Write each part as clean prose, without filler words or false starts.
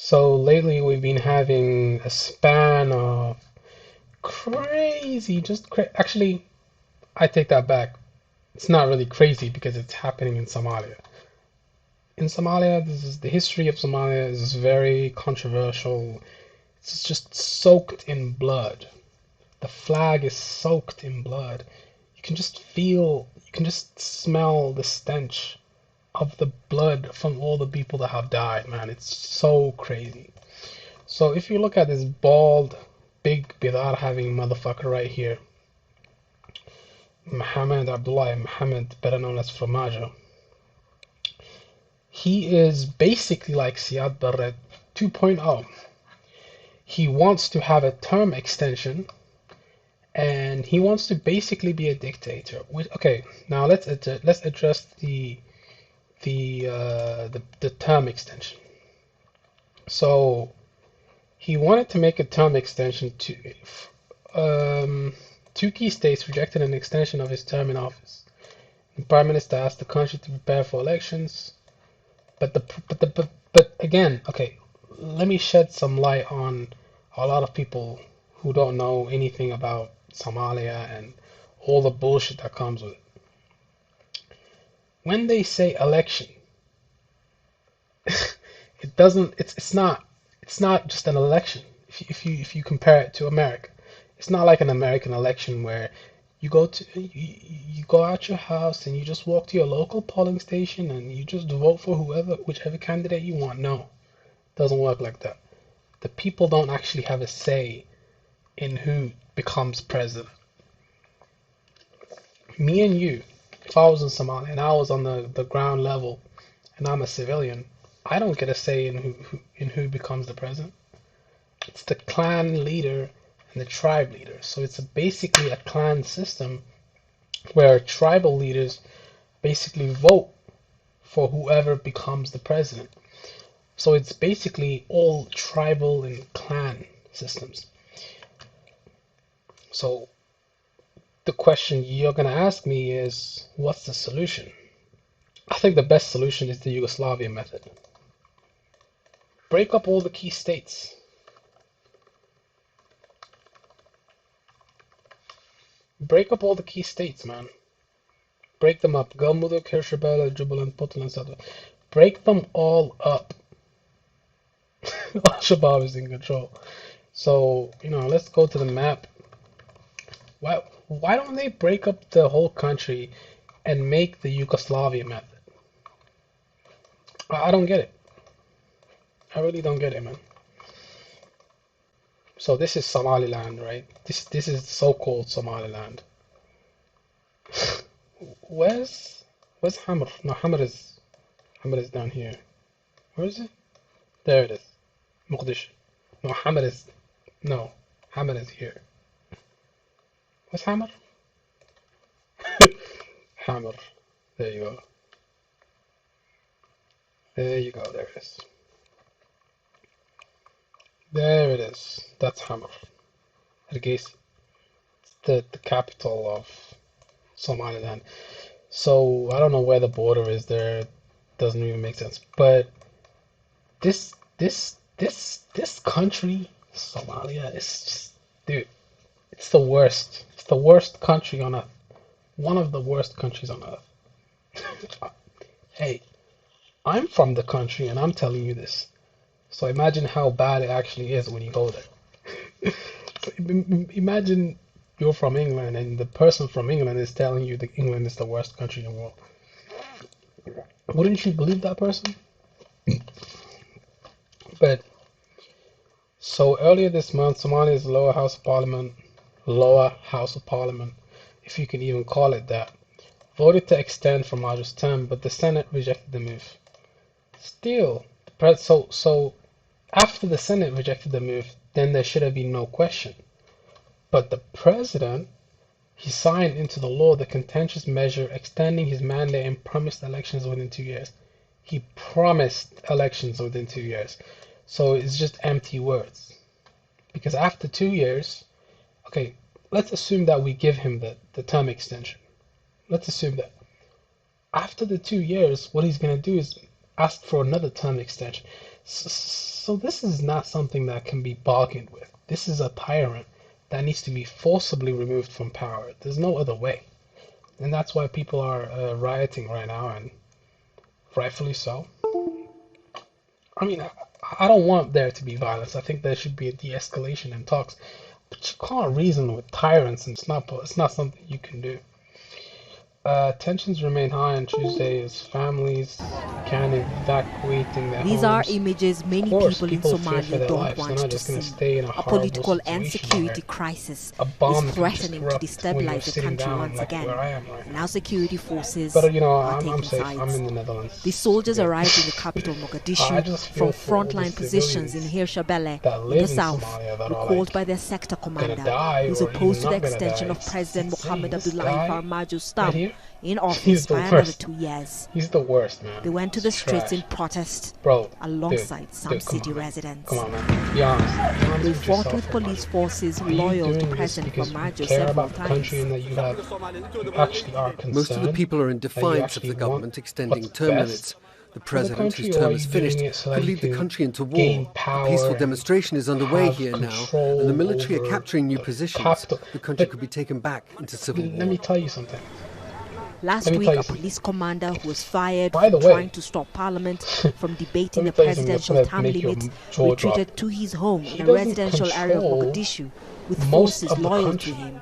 So lately we've been having a span of crazy, actually, I take that back. It's not really crazy because it's happening in Somalia. In Somalia, this is the history of Somalia is very controversial. It's just soaked in blood. The flag is soaked in blood. You can just smell the stench of the blood from all the people that have died, man. It's so crazy. So if you look at this bald, big bidar having motherfucker right here, Mohammed Abdullah Mohammed, better known as Farmaajo, he is basically like Siad Barre 2.0. He wants to have a term extension and he wants to basically be a dictator. Okay, now let's address the term extension. So he wanted to make a term extension to um, two key states rejected an extension of his term in office. The Prime Minister asked the country to prepare for elections, but again, okay, let me shed some light on a lot of people who don't know anything about Somalia and all the bullshit that comes with it. When they say election, it doesn't. It's not. It's not just an election. If you compare it to America, it's not like an American election where you go out your house and you just walk to your local polling station and you just vote for whichever candidate you want. No, it doesn't work like that. The people don't actually have a say in who becomes president. Me and you, if I was in Somalia and I was on the ground level and I'm a civilian, I don't get a say in who becomes the president. It's the clan leader and the tribe leader. So it's basically a clan system where tribal leaders basically vote for whoever becomes the president. So it's basically all tribal and clan systems. So the question you're going to ask me is, what's the solution? I think the best solution is the Yugoslavia method. Break up all the key states. Break up all the key states, man. Break them up. Galmudug, Hirshabelle, Jubaland, Puntland, etc. Break them all up. Al-Shabaab is in control. So, let's go to the map. Why don't they break up the whole country and make the Yugoslavia method? I don't get it. I really don't get it, man. So this is Somaliland, right? This is so-called Somaliland. Where's Hammer? No, Hammer is down here. Where is it? There it is. Mogadishu. No, no, Hammer is here. Where's Hammer? Hammer. There you go. There you go. There it is. There it is. That's Hammer. Hargeisa. It's the capital of Somaliland. So I don't know where the border is there. It doesn't even make sense. But this country, Somalia, is just, dude, it's the worst. It's the worst country on earth. One of the worst countries on earth. Hey, I'm from the country and I'm telling you this. So imagine how bad it actually is when you go there. So imagine you're from England and the person from England is telling you that England is the worst country in the world. Wouldn't you believe that person? But so earlier this month, Somalia's lower house of parliament, if you can even call it that, voted to extend Farmaajo's term, but the Senate rejected the move. Still, so after the Senate rejected the move, then there should have been no question. But the president, he signed into the law the contentious measure extending his mandate and promised elections within 2 years. He promised elections within 2 years. So it's just empty words. Because after 2 years, okay, let's assume that we give him the term extension. Let's assume that. After the 2 years, what he's going to do is ask for another term extension. So this is not something that can be bargained with. This is a tyrant that needs to be forcibly removed from power. There's no other way. And that's why people are rioting right now, and rightfully so. I mean, I don't want there to be violence. I think there should be a de-escalation and talks. But you can't reason with tyrants, and it's not something you can do. Tensions remain high on Tuesday as families began evacuating their These are homes. images many Of course, people in people fear for Somalia their don't lives. They're want not to just going to see. stay in a A horrible political and situation security where crisis a bomb is could just threatening to erupt when you're destabilize the sitting country down, once like again. where I am right now. Now security forces But you know, are I'm taking safe. I'm sides. in the Netherlands. The soldiers Good. arrived in the capital I Mogadishu just from feel for all the frontline positions in civilians Hirshabelle that in the live in south, Somalia that are recalled like by their sector gonna commander, die who is or opposed even to the not gonna extension die. of President It's insane. Mohamed This Abdullahi guy Farmaajo's right term here, in he's office the by another worst. 2 years. He's the worst, man. They went to He's the streets trash. in protest Bro, alongside some dude, come city on, man. residents. Come on, man. Be honest. Be honest They with fought yourself, with police Farmaajo. forces Are you loyal to doing this President because you Farmaajo care several about the country times. and that you actually are concerned? Most of the people are in that you defiance of actually the government want extending what's term best limits. The for the president, whose country, or term are is you doing finished, it so that could you lead the can country into gain war. A power peaceful and demonstration is underway have here now, control and the military are over capturing new the positions. capital? The country But could be taken back into civil let war. me tell you something. Last week, a police commander who was fired By for the way, trying to stop Parliament from debating the let me tell you something that's presidential gonna term make your limit jaw drop. retreated to his home He in a doesn't residential area of control Mogadishu with most forces of the loyal country. to him.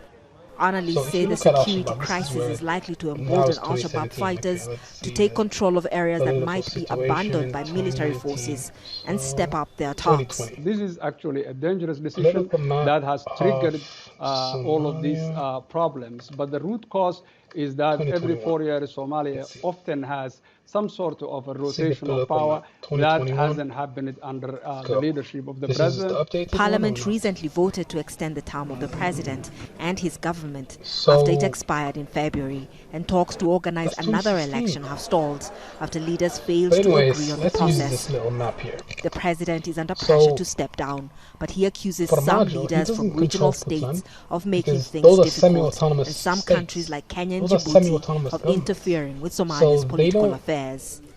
So Analysts if say you the look at security Al-Shabaab, this is crisis where is likely to that embolden was Al-Shabaab 2017. fighters Okay, let's to see take the control of areas that political might be situation abandoned in by military 2019. forces and So step up their talks. 2020. This is actually a dangerous decision Political map that has of triggered all of these Somalia, problems. But the root cause is that every 2021. 4 years, Somalia Let's see. often has some sort of a Let's see the rotation of political power map. that 2021. hasn't happened under Let's the go. leadership of the This is the president. updated one or Parliament not? recently voted to extend the term of the president and his government So after it expired in February, and talks to organize that's another 2016. election have stalled after leaders failed But to agree anyways, on the let's use process. this little map here. The president is under pressure So to step down, but he accuses Farmaajo, some he leaders doesn't from regional control states Puntland of making because things those are difficult, semi-autonomous and some states. countries like Kenya and Those are Djibouti semi-autonomous of governments. interfering with So Somalia's they political don't affairs.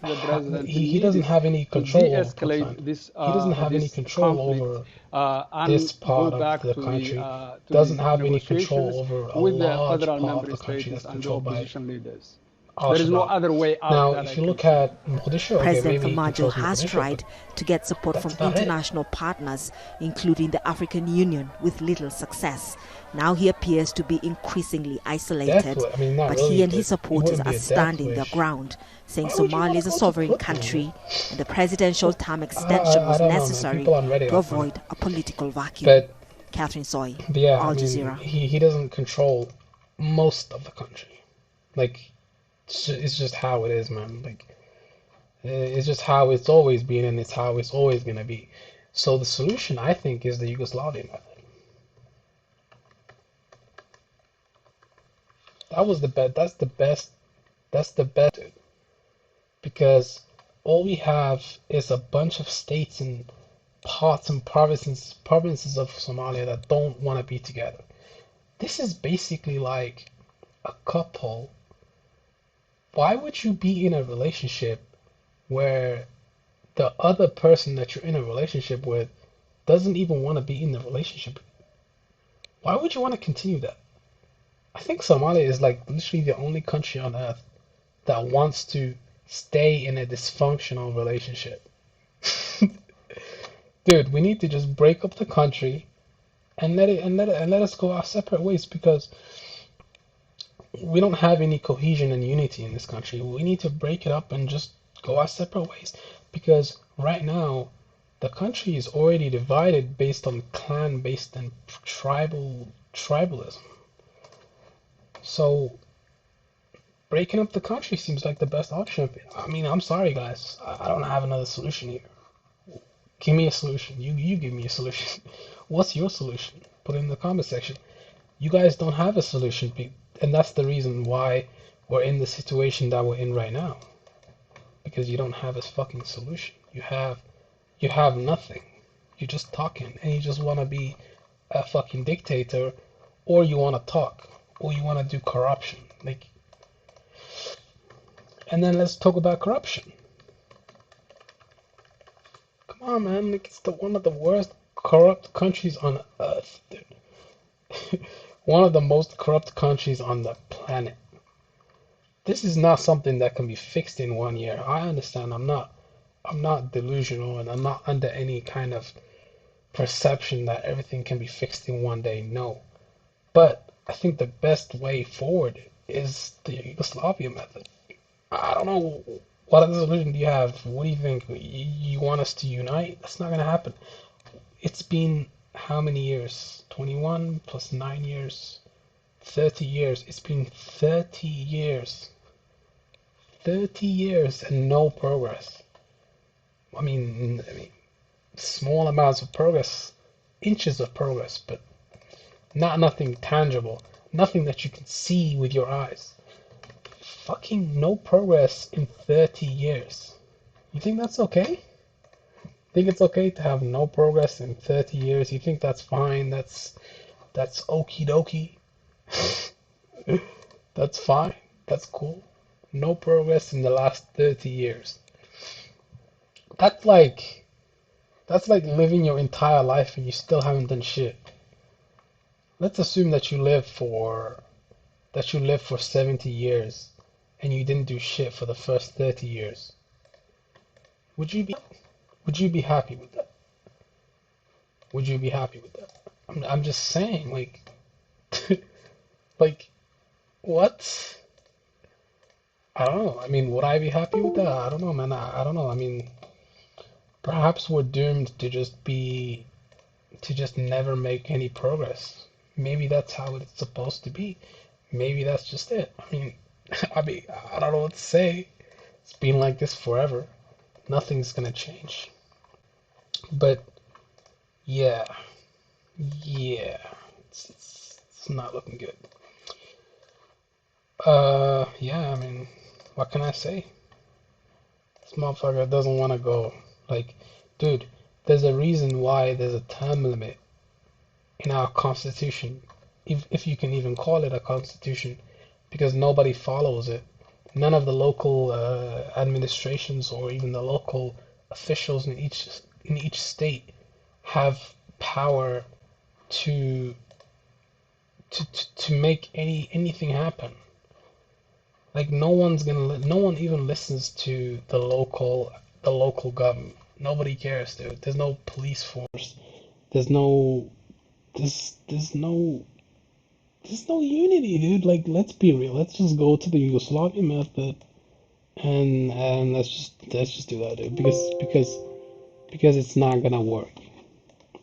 The president he doesn't needs have any to control over de-escalate Puntland. this He doesn't have any this control conflict over and this part go of back the to country. the Doesn't have any negotiations control over a with the large federal part of member the country states that's and the controlled by opposition leaders. Al There is no Shabaab. other way out Now, that if I you can look see. at Mogadishu, okay, President maybe he Farmaajo controls has Mogadishu, tried but to get support from that's not it. international partners, including the African Union, with little success. Now he appears to be increasingly isolated, Death, I mean, not but really, he and but his it supporters wouldn't be are a death standing their wish. ground, saying Why would you Somalia wanna is a go to sovereign Puntland? country and the presidential term extension I was don't know, man. necessary People on Reddit to are funny. avoid a political vacuum. But Catherine Soy, yeah, Al I mean, Jazeera. he doesn't control most of the country. Like, it's just how it is, man. Like, it's just how it's always been, and it's how it's always gonna be. So the solution, I think, is the Yugoslavia method. That was the best. That's the best. That's the best. Because all we have is a bunch of states and parts and provinces of Somalia that don't want to be together. This is basically like a couple. Why would you be in a relationship where the other person that you're in a relationship with doesn't even want to be in the relationship? Why would you want to continue that? I think Somalia is like literally the only country on earth that wants to stay in a dysfunctional relationship. Dude, we need to just break up the country and let us go our separate ways, because we don't have any cohesion and unity in this country. We need to break it up and just go our separate ways, because right now the country is already divided based on clan-based and tribalism. So breaking up the country seems like the best option. I mean, I'm sorry, guys. I don't have another solution here. Give me a solution. You give me a solution. What's your solution? Put it in the comment section. You guys don't have a solution, and that's the reason why we're in the situation that we're in right now. Because you don't have a fucking solution. You have nothing. You're just talking, and you just want to be a fucking dictator, or you want to talk, or you want to do corruption. Like, and then let's talk about corruption. Come on, man. Like, it's one of the worst corrupt countries on earth, dude. One of the most corrupt countries on the planet. This is not something that can be fixed in 1 year. I understand. I'm not delusional, and I'm not under any kind of perception that everything can be fixed in 1 day. No. But I think the best way forward is the Yugoslavia method. I don't know. What other solution do you have? What do you think? You want us to unite? That's not going to happen. It's been how many years? 21 plus 9 years, 30 years. It's been 30 years. 30 years and no progress. I mean, small amounts of progress, inches of progress, but nothing tangible, nothing that you can see with your eyes. Fucking no progress in 30 years. You think that's okay? Think it's okay to have no progress in 30 years? You think that's fine? That's okie dokie. That's fine. That's cool. No progress in the last 30 years. That's like that's like living your entire life and you still haven't done shit. Let's assume that you live for 70 years and you didn't do shit for the first 30 years. Would you be would you be happy with that? Would you be happy with that? I'm just saying, like, like, what? I don't know. I mean, would I be happy with that? I don't know, man. I don't know. I mean, perhaps we're doomed to just never make any progress. Maybe that's how it's supposed to be. Maybe that's just it. I mean, I don't know what to say. It's been like this forever. Nothing's gonna change. But yeah, yeah, it's not looking good. Yeah, I mean, what can I say? This motherfucker doesn't want to go. Like, dude, there's a reason why there's a term limit in our constitution, if you can even call it a constitution, because nobody follows it. None of the local administrations or even the local officials in each state have power to to make anything happen. Like no one even listens to the local government. Nobody cares, dude. There's no police force. There's no there's no there's no unity, dude. Like, let's be real. Let's just go to the Yugoslavia method and let's just do that, dude. Because it's not gonna work.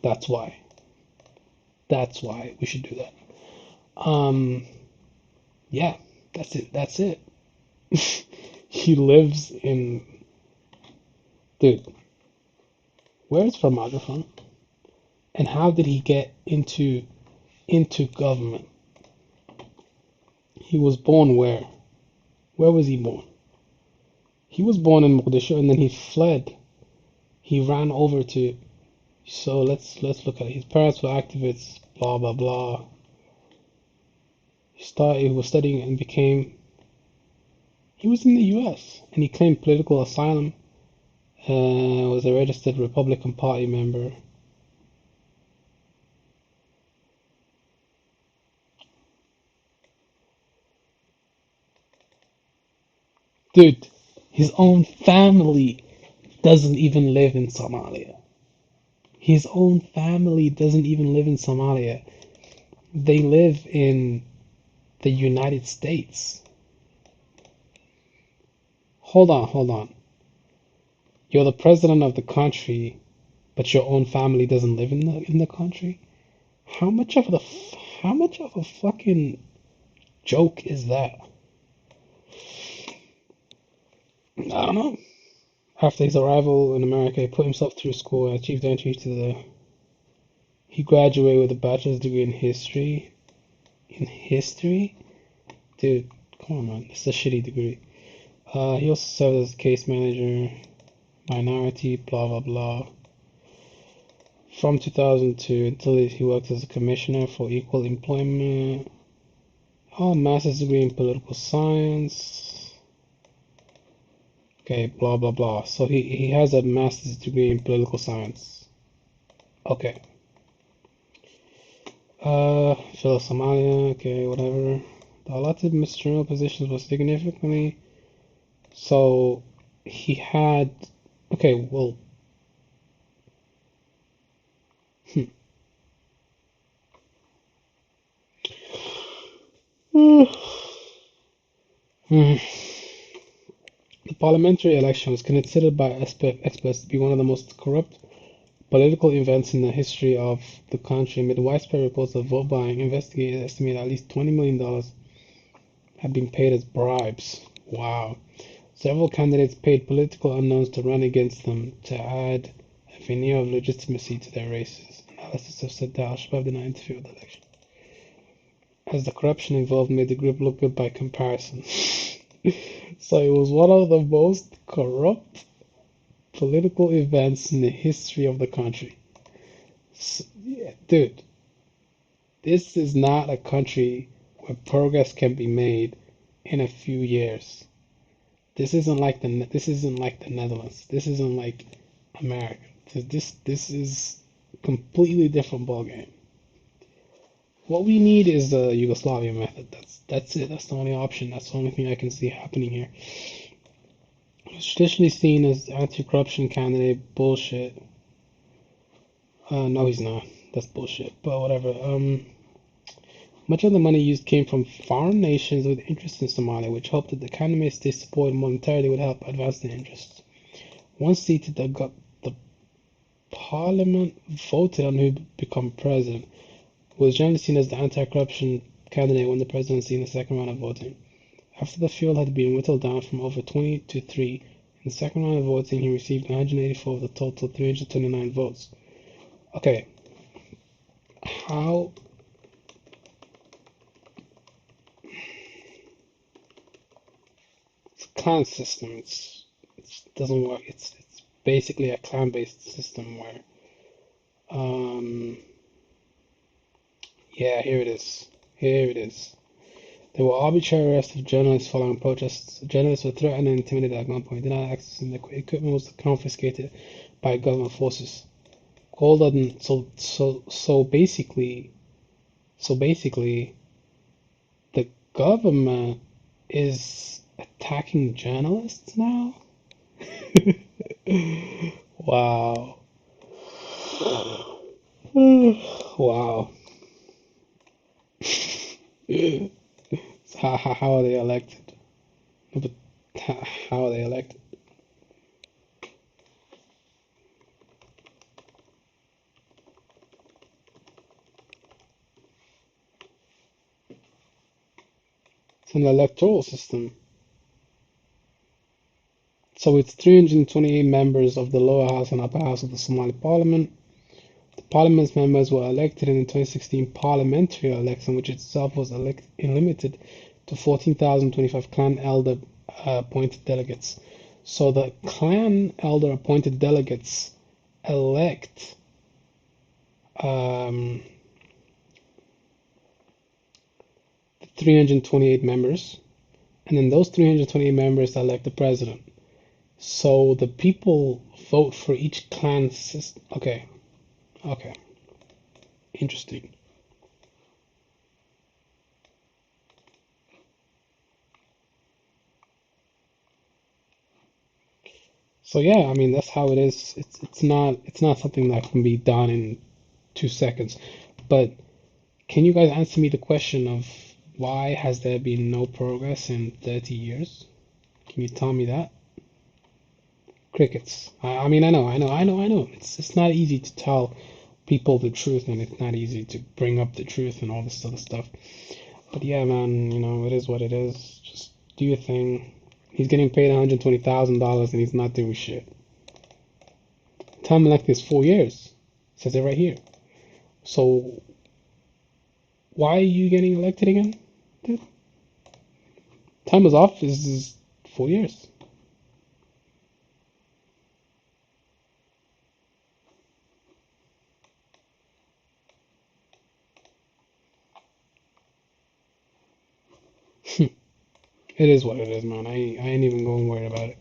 That's why. That's why we should do that. Um, yeah, that's it. That's it. He lives in, dude. Where is farmaajo from? And how did he get into government? He was born where? Where was he born? He was born in Mogadishu and then he fled. He ran over to. So let's look at it. His parents were activists. Blah blah blah. He was studying and became. He was in the U.S. and he claimed political asylum. Was a registered Republican Party member. Dude, his own family doesn't even live in Somalia. His own family doesn't even live in Somalia. They live in the United States. Hold on, hold on. You're the president of the country, but your own family doesn't live in the country? How much of a fucking joke is that? I don't know. After his arrival in America, he put himself through school and achieved entry to the. He graduated with a bachelor's degree in history. In history? Dude, come on, man. It's a shitty degree. He also served as case manager, minority, blah, blah, blah. From 2002 until he worked as a commissioner for equal employment. Oh, master's degree in political science. Okay, blah blah blah. So he has a master's degree in political science. Okay. Phil Somalia, okay, whatever. The allotted ministerial positions was significantly. So he had. Okay, well. Hmm. Hmm. The parliamentary election was considered by experts to be one of the most corrupt political events in the history of the country. Amid widespread reports of vote buying, investigators estimate at least $20 million had been paid as bribes. Wow. Several candidates paid political unknowns to run against them to add a veneer of legitimacy to their races. Analysis have said that Al-Shabaab did not interfere with the election, as the corruption involved made the group look good by comparison. So it was one of the most corrupt political events in the history of the country. So, yeah, dude, this is not a country where progress can be made in a few years. This isn't like the Netherlands. This isn't like America. This is completely different ballgame. What we need is the Yugoslavia method. That's it. That's the only option. That's the only thing I can see happening here. It's traditionally seen as anti-corruption candidate bullshit. No, he's not. That's bullshit. But whatever. Much of the money used came from foreign nations with interests in Somalia, which hoped that the candidates they supported monetarily would help advance their interests. Once seated, the parliament voted on who would become president, who was generally seen as the anti-corruption candidate won the presidency in the second round of voting. After the field had been whittled down from over 20 to 3, in the second round of voting he received 184 of the total 329 votes. Okay, how... It's a clan system. It doesn't work. It's basically a clan-based system where, um, yeah, here it is. Here it is. There were arbitrary arrests of journalists following protests. Journalists were threatened and intimidated at gunpoint. Denied access and their equipment was confiscated by government forces. Golden. So basically, the government is attacking journalists now. Wow. Wow. How are they elected? No, but how are they elected? It's an electoral system. So it's 328 members of the lower house and upper house of the Somali parliament. The parliament's members were elected in the 2016 parliamentary election, which itself was limited to 14,025 clan elder appointed delegates. So the clan elder appointed delegates elect um, 328 members, and then those 328 members elect the president. So the people vote for each clan system. Okay, okay, interesting. So yeah, I mean that's how it is. It's not something that can be done in 2 seconds. But can you guys answer me the question of why has there been no progress in 30 years? Can you tell me that? Crickets. I mean, I know. It's not easy to tell people the truth, and it's not easy to bring up the truth and all this other stuff. But yeah, man, it is what it is. Just do your thing. He's getting paid $120,000 and he's not doing shit. Time elect is 4 years. It says it right here. So why are you getting elected again, dude? Time is off is 4 years. It is what it is, man. I ain't even going worried about it.